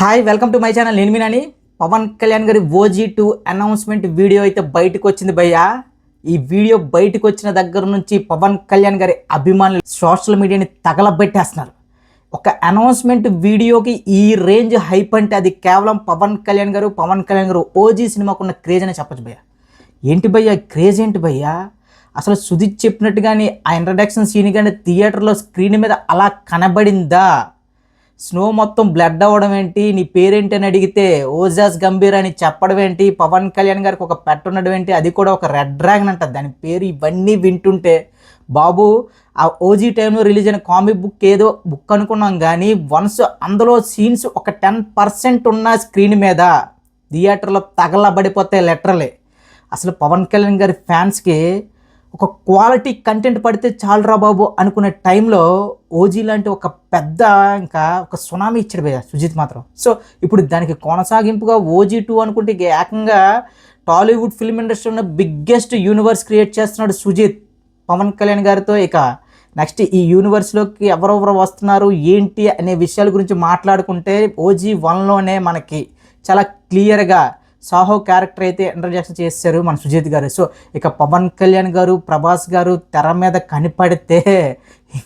Hi welcome to my channel. నేను మీనాని. పవన్ కళ్యాణ్ గారి OG2 announcement video అయితే బయటకు వచ్చింది భయ్యా. ఈ వీడియో బయటకు వచ్చిన దగ్గర నుంచి పవన్ కళ్యాణ్ గారి అభిమానులు సోషల్ మీడియాని తగలబెట్టేస్తున్నారు. ఒక అనౌన్స్మెంట్ వీడియోకి ఈ రేంజ్ హైప్ అంటే అది కేవలం పవన్ కళ్యాణ్ గారు OG సినిమాకున్న క్రేజ్ అనే చెప్పచ్చు భయ్యా. ఏంటి భయ్యా క్రేజ్ ఏంటి భయ్యా? అసలు సుజిత్ చెప్పినట్టుగానే ఆ ఇంట్రడక్షన్ సీన్ కానీ థియేటర్లో స్క్రీన్ మీద అలా కనబడిందా? స్నో మొత్తం బ్లడ్ అవ్వడం ఏంటి, నీ పేరేంటి అని అడిగితే ఓజాస్ గంభీర్ అని చెప్పడం ఏంటి, పవన్ కళ్యాణ్ గారికి ఒక పెట్ ఉండడం ఏంటి, అది కూడా ఒక రెడ్ డ్రాగన్ అంట దాని పేరు. ఇవన్నీ వింటుంటే బాబు ఆ OG టైంలో రిలీజ్ అయిన కామిక్ బుక్ ఏదో బుక్ అనుకున్నాం కానీ వన్స్ అందులో సీన్స్ ఒక 10% ఉన్న స్క్రీన్ మీద థియేటర్లో తగలబడిపోతాయి లెటరలే. అసలు పవన్ కళ్యాణ్ గారి ఫ్యాన్స్కి ఒక క్వాలిటీ కంటెంట్ పడితే చాలురా బాబు అనుకునే టైంలో OG లాంటి ఒక పెద్ద ఇంకా ఒక సునామీ ఇచ్చాడు భయ్య సుజిత్ మాత్రం. సో ఇప్పుడు దానికి కొనసాగింపుగా OG2 అనుకుంటే ఏకంగా టాలీవుడ్ ఫిల్మ్ ఇండస్ట్రీ ఉన్న బిగ్గెస్ట్ యూనివర్స్ క్రియేట్ చేస్తున్నాడు సుజిత్ పవన్ కళ్యాణ్ గారితో. ఇక నెక్స్ట్ ఈ యూనివర్స్లోకి ఎవరెవరు వస్తున్నారు ఏంటి అనే విషయాల గురించి మాట్లాడుకుంటే OG1లోనే మనకి చాలా క్లియర్గా సాహో క్యారెక్టర్ అయితే ఇంట్రడక్షన్ చేశారు మన సుజిత్ గారు. సో ఇక పవన్ కళ్యాణ్ గారు, ప్రభాస్ గారు తెర మీద కనిపడితే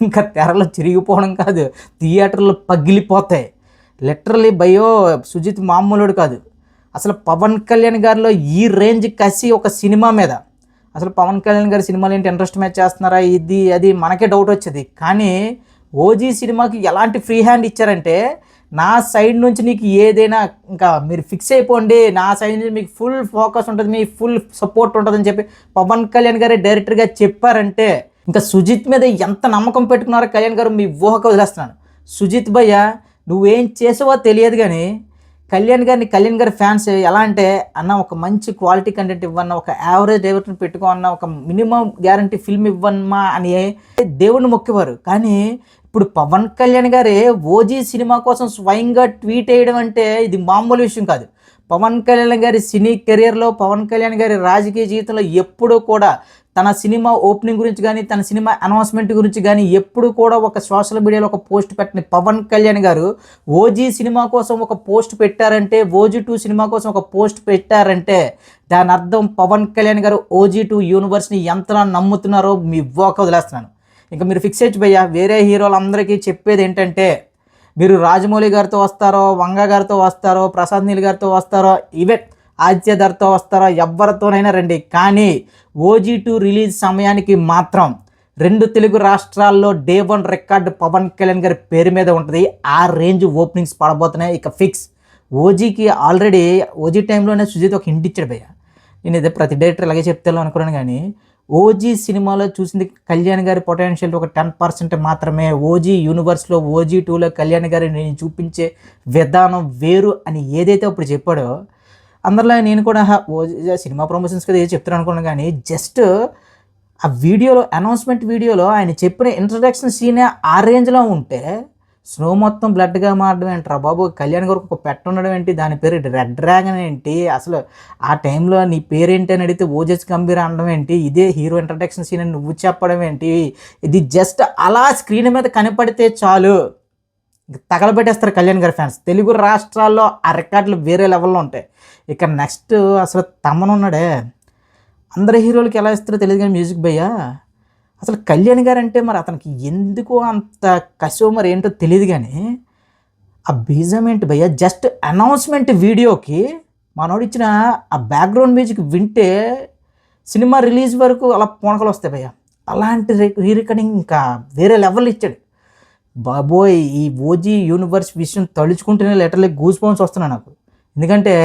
ఇంకా తెరలు చిరిగిపోవడం కాదు, థియేటర్లు పగిలిపోతాయి లిటరలీ. భయో సుజిత్ మామూలుడు కాదు. అసలు పవన్ కళ్యాణ్ గారిలో ఈ రేంజ్ కసి ఒక సినిమా మీద, అసలు పవన్ కళ్యాణ్ గారి సినిమాలు ఏంటి ఇంట్రెస్ట్ మ్యాచ్ చేస్తున్నారా ఇది అది మనకే డౌట్ వచ్చేది. కానీ OG సినిమాకి ఎలాంటి ఫ్రీ హ్యాండ్ ఇచ్చారంటే నా సైడ్ నుంచి నీకు ఏదైనా ఇంకా మీరు ఫిక్స్ అయిపోండి, నా సైడ్ నుంచి మీకు ఫుల్ ఫోకస్ ఉంటుంది, మీ ఫుల్ సపోర్ట్ ఉంటుందని చెప్పి పవన్ కళ్యాణ్ గారే డైరెక్టర్గా చెప్పారంటే ఇంకా సుజిత్ మీద ఎంత నమ్మకం పెట్టుకున్నారో కళ్యాణ్ గారు మీ ఊహకు వదిలేస్తున్నాను. సుజిత్ భయ్య నువ్వేం చేసావో తెలియదు కానీ కళ్యాణ్ గారి ఫ్యాన్స్ ఎలా అంటే అన్న ఒక మంచి క్వాలిటీ కంటెంట్ ఇవ్వన్న, ఒక యావరేజ్ డైరెక్టర్ని పెట్టుకో అన్న, ఒక మినిమం గ్యారంటీ ఫిల్మ్ ఇవ్వమ్మా అని దేవుణ్ణి మొక్కేవారు. కానీ ఇప్పుడు పవన్ కళ్యాణ్ గారే OG సినిమా కోసం స్వయంగా ట్వీట్ వేయడం అంటే ఇది మామూలు విషయం కాదు. పవన్ కళ్యాణ్ గారి సినీ కెరియర్లో, పవన్ కళ్యాణ్ గారి రాజకీయ జీవితంలో ఎప్పుడూ కూడా తన సినిమా ఓపెనింగ్ గురించి కానీ తన సినిమా అనౌన్స్మెంట్ గురించి కానీ ఎప్పుడు కూడా ఒక సోషల్ మీడియాలో ఒక పోస్ట్ పెట్టిన పవన్ కళ్యాణ్ గారు OG సినిమా కోసం ఒక పోస్ట్ పెట్టారంటే, OG2 సినిమా కోసం ఒక పోస్ట్ పెట్టారంటే దాని అర్థం పవన్ కళ్యాణ్ గారు OG2 యూనివర్స్ని ఎంతలా నమ్ముతున్నారో మీ ఓక వదిలేస్తున్నాను. ఇంకా మీరు ఫిక్స్ అయ్యి భయ్యా. వేరే హీరోలందరికీ చెప్పేది ఏంటంటే మీరు రాజమౌళి గారితో వస్తారో, వంగ గారితో వస్తారో, ప్రసాద్ నీల్ గారితో వస్తారో, ఈవెన్ ఆదిత్యధర్తో వస్తారో, ఎవరితోనైనా రండి, కానీ OG2 రిలీజ్ సమయానికి మాత్రం 2 తెలుగు రాష్ట్రాల్లో Day 1 రికార్డు పవన్ కళ్యాణ్ గారి పేరు మీద ఉంటుంది. ఆ రేంజ్ ఓపెనింగ్స్ పడబోతున్నాయి. ఇక ఫిక్స్ OGకి ఆల్రెడీ OG టైంలోనే సుజిత్ ఒక హింట్ ఇచ్చాడు భయ్య. నేను ఇదే ప్రతి డైరెక్టర్ ఇలాగే చెప్తాను అనుకున్నాను కానీ OG సినిమాలో చూసింది కళ్యాణ్ గారి పొటెన్షియల్ ఒక 10% మాత్రమే. OG యూనివర్స్లో OG2లో కళ్యాణ్ గారి నేను చూపించే విధానం వేరు అని ఏదైతే ఇప్పుడు చెప్పాడో అందరిలో నేను కూడా సినిమా ప్రమోషన్స్ కదా ఏదో చెప్తాను అనుకున్నాను కానీ జస్ట్ ఆ వీడియోలో అనౌన్స్మెంట్ వీడియోలో ఆయన చెప్పిన ఇంట్రడక్షన్ సీనే ఆ రేంజ్లో ఉంటే స్నో మొత్తం బ్లడ్గా మారడం ఏంట్రా బాబు, కళ్యాణ్ గారికి ఒక పెట్ ఉండడం ఏంటి, దాని పేరు రెడ్ డ్రాగన్ ఏంటి, అసలు ఆ టైంలో నీ పేరేంటి అని అడిగితే ఓజస్ గంభీర్ అనడం ఏంటి, ఇదే హీరో ఇంట్రడక్షన్ సీన్ అని నువ్వు చెప్పడం ఏంటి, ఇది జస్ట్ అలా స్క్రీన్ మీద కనపడితే చాలు తగలబెట్టేస్తారు కళ్యాణ్ గారి ఫ్యాన్స్. తెలుగు రాష్ట్రాల్లో ఆ రికార్డులు వేరే లెవెల్లో ఉంటాయి. ఇక నెక్స్ట్ అసలు తమనున్నాడే, అందరి హీరోలకి ఎలా ఇస్తారో తెలియదు కానీ మ్యూజిక్ భయ్యా అసలు కళ్యాణ్ గారు అంటే మరి అతనికి ఎందుకు అంత కసో మరి ఏంటో తెలియదు కానీ ఆ బీజం ఏంటి భయ్య. జస్ట్ అనౌన్స్మెంట్ వీడియోకి మనోడు ఇచ్చిన ఆ బ్యాక్గ్రౌండ్ మ్యూజిక్ వింటే సినిమా రిలీజ్ వరకు అలా పోనకలు వస్తాయి భయ్య. అలాంటి రీరికార్డింగ్ ఇంకా వేరే లెవెల్ ఇచ్చాడు బాబోయ్. ఈ OG యూనివర్స్ విషయం తలుచుకుంటేనే లెటర్లీ గూస్ బంప్స్ వస్తున్నాయి నాకు. ఎందుకంటే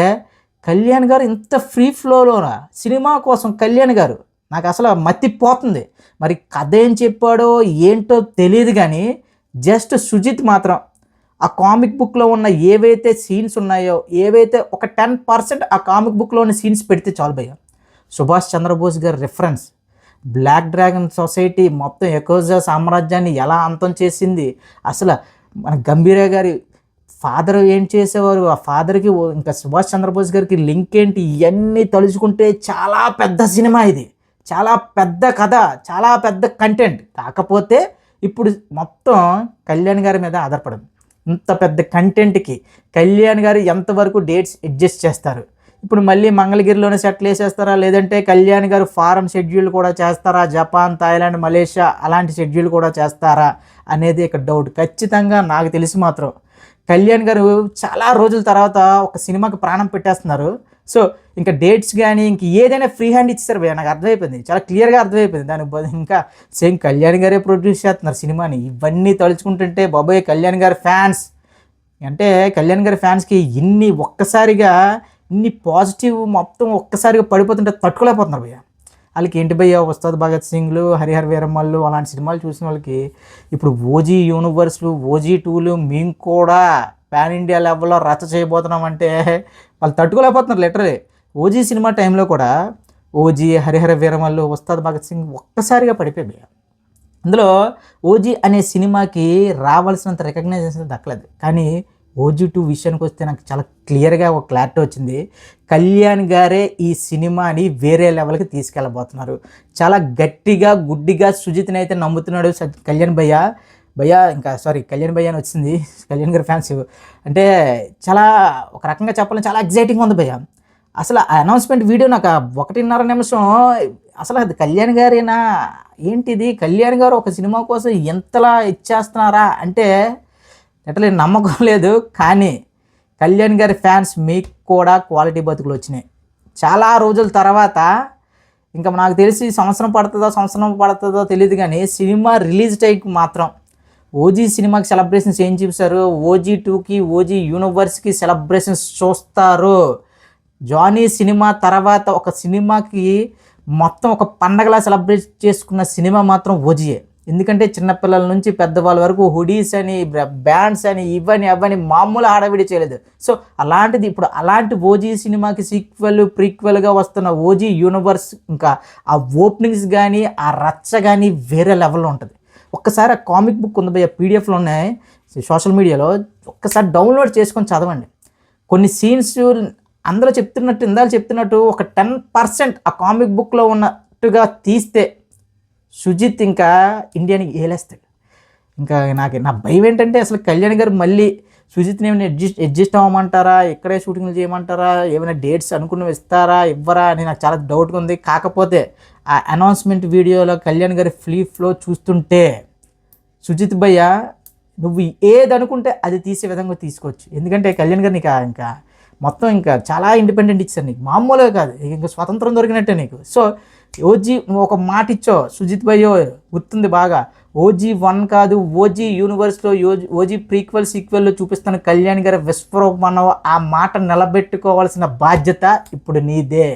కళ్యాణ్ గారు ఇంత ఫ్రీ ఫ్లోలోన సినిమా కోసం కళ్యాణ్ గారు నాకు అసలు మత్తిపోతుంది. మరి కథ ఏం చెప్పాడో ఏంటో తెలియదు కానీ జస్ట్ సుజిత్ మాత్రం ఆ కామిక్ బుక్లో ఉన్న ఏవైతే సీన్స్ ఉన్నాయో ఏవైతే ఒక 10% ఆ కామిక్ బుక్లో ఉన్న సీన్స్ పెడితే చాలు భయ్య. సుభాష్ చంద్రబోస్ గారి రిఫరెన్స్, బ్లాక్ డ్రాగన్ సొసైటీ మొత్తం ఎకోజా సామ్రాజ్యాన్ని ఎలా అంతం చేసింది, అసలు మన గంభీర గారి ఫాదర్ ఏం చేసేవారు, ఆ ఫాదర్కి ఇంకా సుభాష్ చంద్రబోస్ గారికి లింక్ ఏంటి, ఇవన్నీ తలుచుకుంటే చాలా పెద్ద సినిమా ఇది, చాలా పెద్ద కథ, చాలా పెద్ద కంటెంట్. కాకపోతే ఇప్పుడు మొత్తం కళ్యాణ్ గారి మీద ఆధారపడింది. ఇంత పెద్ద కంటెంట్కి కళ్యాణ్ గారు ఎంతవరకు డేట్స్ అడ్జస్ట్ చేస్తారు? ఇప్పుడు మళ్ళీ మంగళగిరిలోనే సెటిల్ వేసేస్తారా, లేదంటే కళ్యాణ్ గారు ఫారెన్ షెడ్యూల్ కూడా చేస్తారా, జపాన్, థాయిలాండ్, మలేషియా అలాంటి షెడ్యూల్ కూడా చేస్తారా అనేది ఇక్కడ డౌట్. ఖచ్చితంగా నాకు తెలిసి మాత్రం కళ్యాణ్ గారు చాలా రోజుల తర్వాత ఒక సినిమాకి ప్రాణం పెట్టేస్తున్నారు. సో ఇంకా డేట్స్ కానీ ఇంక ఏదైనా ఫ్రీ హ్యాండ్ ఇచ్చేసారు భయ్య, నాకు అర్థమైపోయింది, చాలా క్లియర్గా అర్థమైపోయింది. దానికి ఇంకా సేమ్ కళ్యాణ్ గారే ప్రొడ్యూస్ చేస్తున్నారు సినిమాని. ఇవన్నీ తలుచుకుంటుంటే బాబోయ్, కళ్యాణ్ గారి ఫ్యాన్స్ అంటే కళ్యాణ్ గారి ఫ్యాన్స్కి ఇన్ని పాజిటివ్ మొత్తం ఒక్కసారిగా పడిపోతుంటే తట్టుకోలేకపోతున్నారు భయ్య. వాళ్ళకి ఏంటి భయ్య, ఉస్తాద్ భగత్ సింగ్లు, హరిహర వీరమ్మలు అలాంటి సినిమాలు చూసిన వాళ్ళకి ఇప్పుడు ఓజీ యూనివర్స్లు, ఓజీ టూలు మేము కూడా పాన్ ఇండియా లెవెల్లో రచ్చ చేయబోతున్నాం అంటే వాళ్ళు తట్టుకోలేకపోతున్నారు లిటరలీ. ఓజీ సినిమా టైంలో కూడా ఓజీ, హరిహర వీరమల్లు, ఉస్తాద్ భగత్ సింగ్ ఒక్కసారిగా పడిపోయాయి. అందులో ఓజీ అనే సినిమాకి రావాల్సినంత రికగ్నైజేషన్ దక్కలేదు. కానీ ఓజీ 2 విషయానికి వస్తే నాకు చాలా క్లియర్గా ఒక క్లారిటీ వచ్చింది. కళ్యాణ్ గారే ఈ సినిమాని వేరే లెవెల్కి తీసుకెళ్ళబోతున్నారు. చాలా గట్టిగా గుడ్డిగా సుజిత్ని అయితే నమ్ముతున్నాడు కళ్యాణ్ భయ్య ఇంకా కళ్యాణ్ భయ్య అని వచ్చింది. కళ్యాణ్ గారి ఫ్యాన్స్ అంటే చాలా ఒక రకంగా చెప్పాలని చాలా ఎగ్జైటింగ్గా ఉంది భయ్య. అసలు ఆ అనౌన్స్మెంట్ వీడియో నాకు 1.5 నిమిషం అసలు అది కళ్యాణ్ గారేనా ఏంటిది, కళ్యాణ్ గారు ఒక సినిమా కోసం ఎంతలా ఇచ్చేస్తున్నారా అంటే ఎట్లా నమ్మకం లేదు. కానీ కళ్యాణ్ గారి ఫ్యాన్స్ మీకు కూడా క్వాలిటీ బతుకులు వచ్చినాయి. చాలా రోజుల తర్వాత ఇంకా నాకు తెలిసి సంవత్సరం పడుతుందో తెలియదు, కానీ సినిమా రిలీజ్ టైంకి మాత్రం ఓజీ సినిమాకి సెలబ్రేషన్స్ ఏం చూపిస్తారు, ఓజీ 2కి, ఓజీ యూనివర్స్కి సెలబ్రేషన్స్ చూస్తారు. జానీ సినిమా తర్వాత ఒక సినిమాకి మొత్తం ఒక పండగలా సెలబ్రేట్ చేసుకున్న సినిమా మాత్రం ఓజీయే. ఎందుకంటే చిన్నపిల్లల నుంచి పెద్దవాళ్ళ వరకు హుడీస్ అని, బ్యాండ్స్ అని, ఇవని మామూలు హడావిడి చేయలేదు. సో అలాంటిది ఇప్పుడు అలాంటి ఓజీ సినిమాకి ప్రీక్వెల్గా వస్తున్న ఓజీ యూనివర్స్ ఇంకా ఆ ఓపెనింగ్స్ కానీ ఆ రచ్చ కానీ వేరే లెవెల్లో ఉంటుంది. ఒక్కసారి ఆ కామిక్ బుక్ ఉంది భయ్య, పీడిఎఫ్లో ఉన్నాయి సోషల్ మీడియాలో, ఒక్కసారి డౌన్లోడ్ చేసుకొని చదవండి. కొన్ని సీన్స్ అందులో చెప్తున్నట్టు ఒక 10% ఆ కామిక్ బుక్లో ఉన్నట్టుగా తీస్తే సుజిత్ ఇంకా ఇండియాని ఏలేస్తాడు. ఇంకా నా భయం ఏంటంటే అసలు కళ్యాణ్ గారు మళ్ళీ సుజిత్ని ఏమైనా అడ్జస్ట్ అవ్వమంటారా, ఇక్కడే షూటింగ్లు చేయమంటారా, ఏమైనా డేట్స్ అనుకున్నవి ఇస్తారా ఇవ్వరా అని నాకు చాలా డౌట్గా ఉంది. కాకపోతే ఆ అనౌన్స్మెంట్ వీడియోలో కళ్యాణ్ గారి ఫ్లో చూస్తుంటే సుజిత్ భయ్య నువ్వు ఏది అనుకుంటే అది తీసే విధంగా తీసుకోవచ్చు. ఎందుకంటే కళ్యాణ్ గారు నీకు ఇంకా మొత్తం ఇంకా చాలా ఇండిపెండెంట్ ఇచ్చారు నీకు, మామూలుగా కాదు, ఇంకా స్వతంత్రం దొరికినట్టే నీకు. సో ఓజీ నువ్వు ఒక మాట ఇచ్చావు సుజిత్ భయ్యో, గుర్తుంది బాగా, ఓజీ 1 కాదు ఓజీ యూనివర్స్లో ఓజీ సీక్వెల్లో చూపిస్తాను కళ్యాణ్ గారి విశ్వరూపం అన్నావు. ఆ మాట నిలబెట్టుకోవాల్సిన బాధ్యత ఇప్పుడు నీదే.